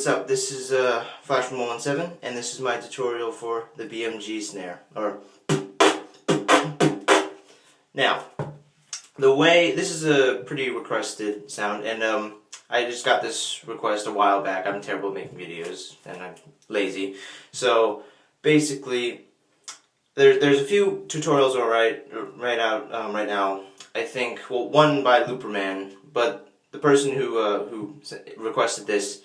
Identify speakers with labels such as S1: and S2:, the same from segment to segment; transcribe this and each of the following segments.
S1: what's up? This is Flash from 117, and this is my tutorial for the BMG Snare. Now, this is a pretty requested sound, and I just got this request a while back. I'm terrible at making videos, and I'm lazy. So, basically, there's a few tutorials right now. I think, well, one by Looperman, but the person who requested this,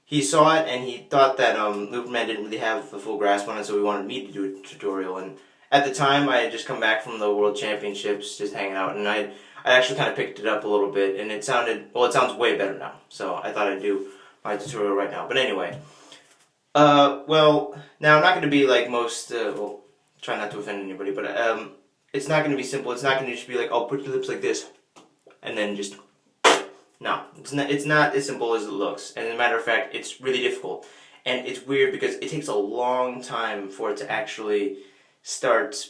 S1: he saw it and he thought that Looperman didn't really have a full grasp on it, so he wanted me to do a tutorial. And at the time, I had just come back from the World Championships, just hanging out, and I actually kind of picked it up a little bit, and it sounds way better now. So I thought I'd do my tutorial right now. But anyway, well, now I'm not going to be like most, well, try not to offend anybody, but it's not going to be simple. It's not going to just be like, oh, put your lips like this, and then just. No, it's not as simple as it looks, and as a matter of fact, it's really difficult. And it's weird because it takes a long time for it to actually start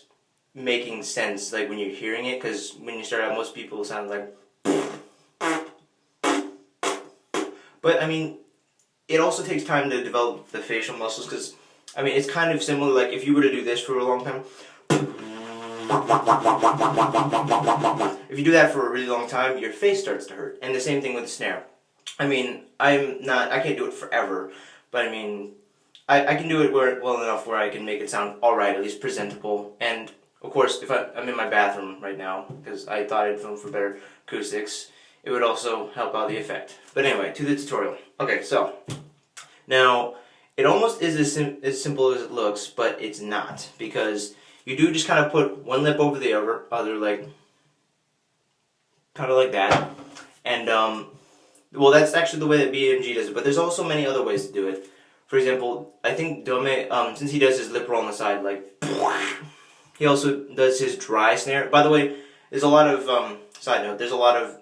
S1: making sense, like when you're hearing it, because when you start out, most people sound like... But, I mean, it also takes time to develop the facial muscles, because, I mean, it's kind of similar, like if you were to do this for a long time... If you do that for a really long time, your face starts to hurt. And the same thing with the snare. I mean, I can't do it forever, but I mean, I can do it well enough where I can make it sound alright, at least presentable. And, of course, if I'm in my bathroom right now, because I thought I'd film for better acoustics, it would also help out the effect. But anyway, to the tutorial. Okay, so, now, it almost is as simple as it looks, but it's not, because you do just kind of put one lip over the other, like, kind of like that, and, well, that's actually the way that BMG does it, but there's also many other ways to do it. For example, I think Dome, since he does his lip roll on the side, like, he also does his dry snare. By the way, there's a lot of, side note, there's a lot of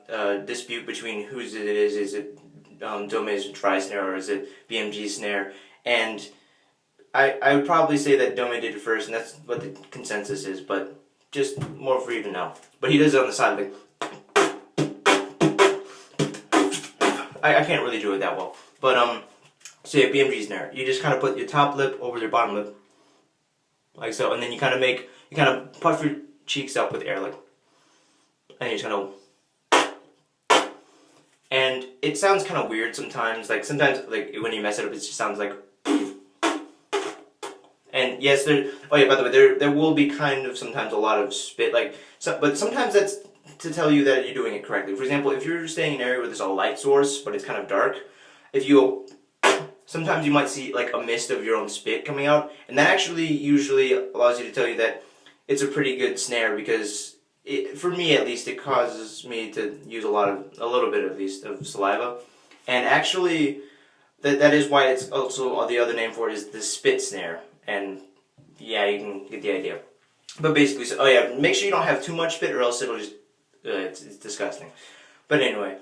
S1: dispute between whose it is it Dome's dry snare or is it BMG snare, and I would probably say that Dome did it first, and that's what the consensus is, but just more for you to know. But he does it on the side, like, I can't really do it that well, but so yeah, BMG Snare. You just kind of put your top lip over your bottom lip, like so, and then you kind of puff your cheeks up with air, like, and you just kind of, and it sounds kind of weird sometimes. Like sometimes, like when you mess it up, it just sounds like. And yes, oh yeah, by the way, there will be kind of sometimes a lot of spit, like, but sometimes that's to tell you that you're doing it correctly. For example, if you're staying in an area where there's a light source, but it's kind of dark, sometimes you might see like a mist of your own spit coming out, and that actually usually allows you to tell you that it's a pretty good snare, because for me at least, it causes me to use a little bit at least of saliva, and actually that is why it's also, the other name for it is the spit snare, and yeah, you can get the idea. But basically, so, oh yeah, make sure you don't have too much spit or else it'll just, it's disgusting. But anyway,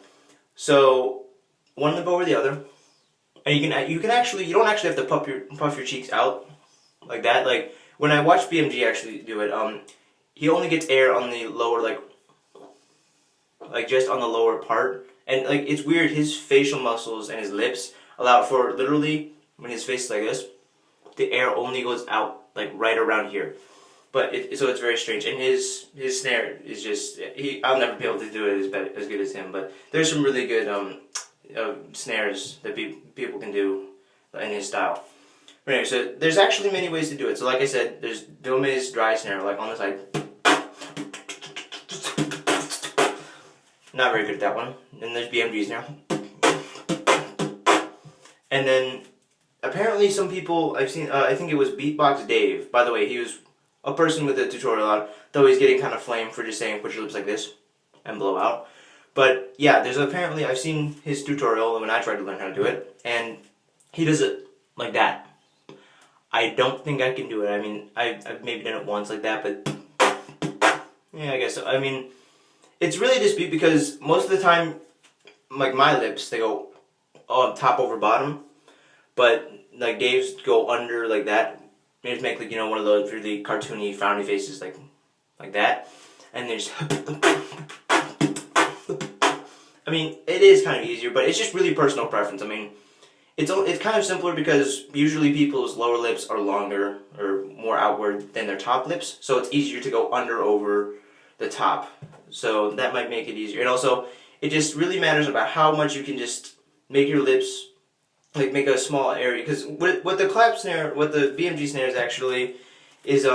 S1: so one lip over the other, and you don't actually have to puff your cheeks out like that. Like when I watch BMG actually do it, he only gets air on the lower, like just on the lower part, and like it's weird. His facial muscles and his lips allow for literally when his face is like this, the air only goes out like right around here. But so it's very strange, and his snare is just, I'll never be able to do it as good as him. But there's some really good snares that people can do in his style. But anyway, so there's actually many ways to do it. So like I said, there's Dome's dry snare, like on the side. Not very good at that one. And there's BMG snare. And then apparently some people I've seen, I think it was Beatbox Dave. By the way, he was a person with a tutorial out, though he's getting kind of flamed for just saying put your lips like this and blow out. But yeah, apparently I've seen his tutorial when I tried to learn how to do it, and he does it like that. I don't think I can do it. I mean, I've maybe done it once like that, but yeah, I guess so. I mean, it's really a dispute because most of the time, like my lips, they go top over bottom, but like Dave's go under like that. They just make like, one of those really cartoony, frowny faces like that, and there's. I mean, it is kind of easier, but it's just really personal preference. I mean, it's kind of simpler because usually people's lower lips are longer or more outward than their top lips, so it's easier to go under over the top. So that might make it easier. And also, it just really matters about how much you can just make your lips, like make a small area. Because what the clap snare, what the BMG snare is actually, is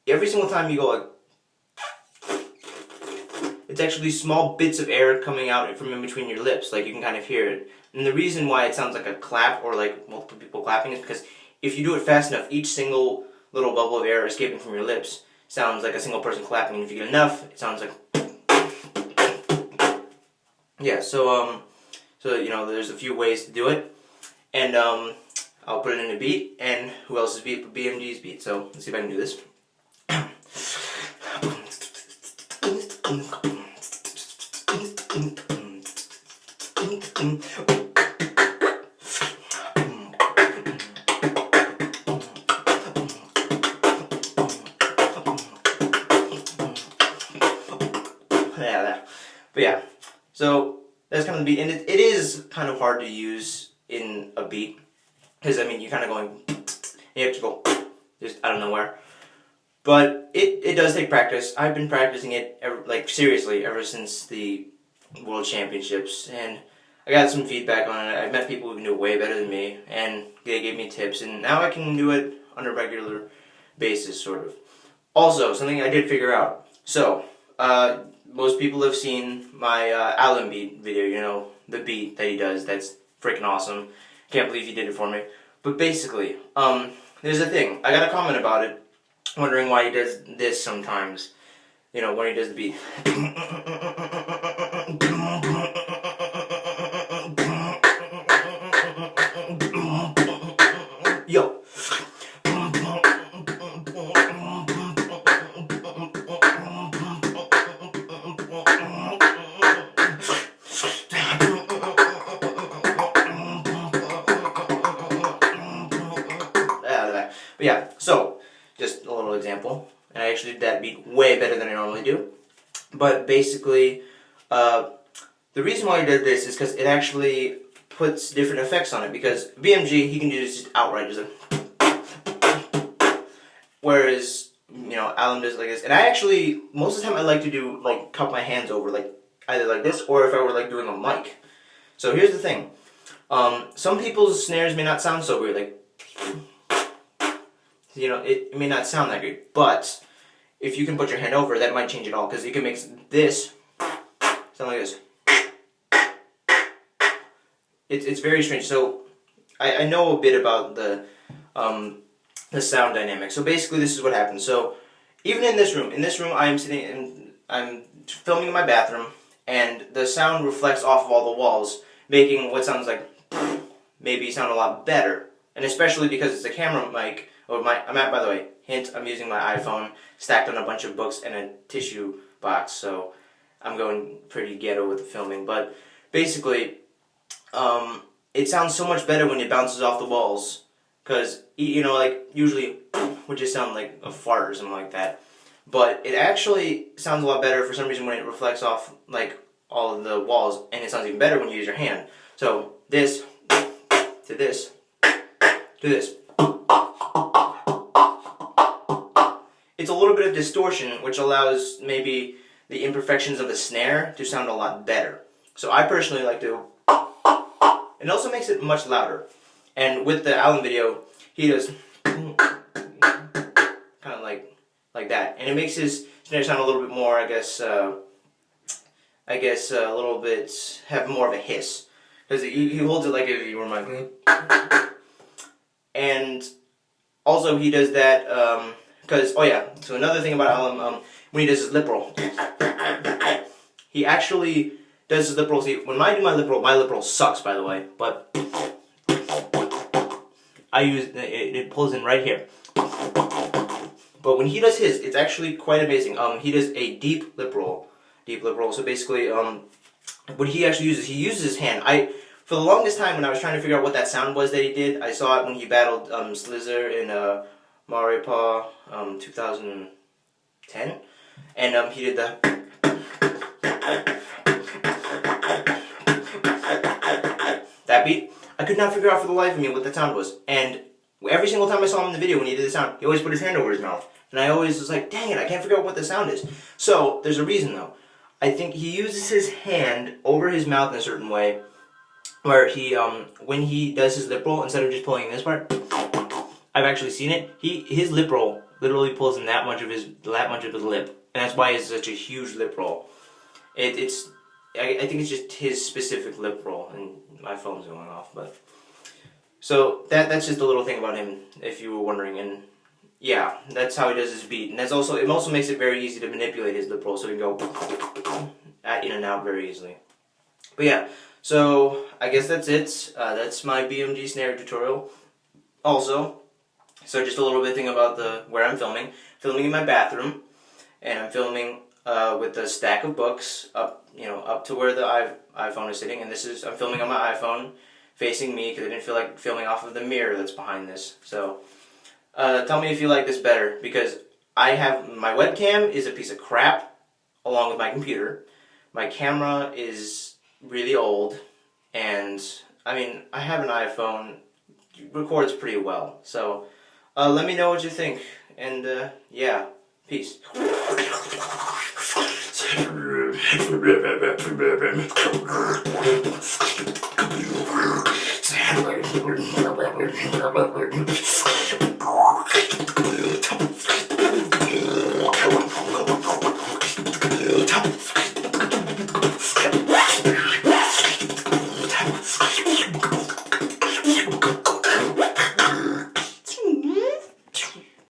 S1: every single time you go like, it's actually small bits of air coming out from in between your lips, like you can kind of hear it. And the reason why it sounds like a clap or like multiple people clapping is because if you do it fast enough, each single little bubble of air escaping from your lips sounds like a single person clapping. And if you get enough, it sounds like yeah. So you know, there's a few ways to do it, and I'll put it in a beat. And who else's beat but BMG's beat? So let's see if I can do this. But yeah, so that's kind of the beat, and it is kind of hard to use in a beat, because I mean you're kind of going, you have to go just out of nowhere. But it does take practice. I've been practicing it like seriously ever since the World Championships, and I got some feedback on it. I met people who can do it way better than me, and they gave me tips, and now I can do it on a regular basis, sort of. Also, something I did figure out. So, most people have seen my Alan beat video, you know, the beat that he does. That's freaking awesome. Can't believe he did it for me. But basically, there's a thing. I got a comment about it, wondering why he does this sometimes. You know, when he does the beat. Yo. But yeah, so, just a little example. And I actually did that beat way better than I normally do. But basically, the reason why I did this is because it actually puts different effects on it. Because BMG, he can do this just outright, just like, whereas, you know, Alan does it like this. And I actually, most of the time I like to do, like, cup my hands over, like, either like this, or if I were, like, doing a mic. So here's the thing. Some people's snares may not sound so weird, like, you know, it may not sound that great, but if you can put your hand over, that might change it all, because you can make this sound like this. It's very strange. So I know a bit about the sound dynamic. So basically, this is what happens. So even in this room, I am sitting and I'm filming in my bathroom, and the sound reflects off of all the walls, making what sounds like maybe sound a lot better. And especially because it's a camera mic. By the way, hint, I'm using my iPhone stacked on a bunch of books and a tissue box, so I'm going pretty ghetto with the filming. But basically, it sounds so much better when it bounces off the walls, because, you know, like, usually would just sound like a fart or something like that. But it actually sounds a lot better for some reason when it reflects off, like, all of the walls, and it sounds even better when you use your hand. So, this, to this, to this. It's a little bit of distortion, which allows maybe the imperfections of the snare to sound a lot better. So I personally like to, it also makes it much louder. And with the Alan video, he does kind of like that, and it makes his snare sound a little bit more, I guess a little bit, have more of a hiss, because he holds it like if you were my, and also he does that. Because, oh yeah, so another thing about Alan, when he does his lip roll, he actually does his lip roll. See, when I do my lip roll sucks, by the way, but I use, it pulls in right here. But when he does his, it's actually quite amazing. He does a deep lip roll. So basically, what he actually uses, he uses his hand. For the longest time, when I was trying to figure out what that sound was that he did, I saw it when he battled Slither in Maripa 2010, and he did the that beat. I could not figure out for the life of me what that sound was. And every single time I saw him in the video when he did the sound, he always put his hand over his mouth. And I always was like, dang it, I can't figure out what the sound is. So, there's a reason though. I think he uses his hand over his mouth in a certain way, where he, when he does his lip roll, instead of just pulling this part, I've actually seen it, his lip roll literally pulls in that much of his lip. And that's why it's such a huge lip roll. I think it's just his specific lip roll, and my phone's going off, but... So, that's just a little thing about him, if you were wondering, and... Yeah, that's how he does his beat, and it also makes it very easy to manipulate his lip roll, so he can go in and out very easily. But yeah, so I guess that's it. That's my BMG Snare tutorial. Also, so just a little bit thing about where I'm filming. Filming in my bathroom, and I'm filming with a stack of books up to where the iPhone is sitting, and I'm filming on my iPhone facing me because I didn't feel like filming off of the mirror that's behind this. So. Tell me if you like this better, because my webcam is a piece of crap, along with my computer. My camera is really old, and, I have an iPhone, it records pretty well, so, let me know what you think, and, yeah, peace.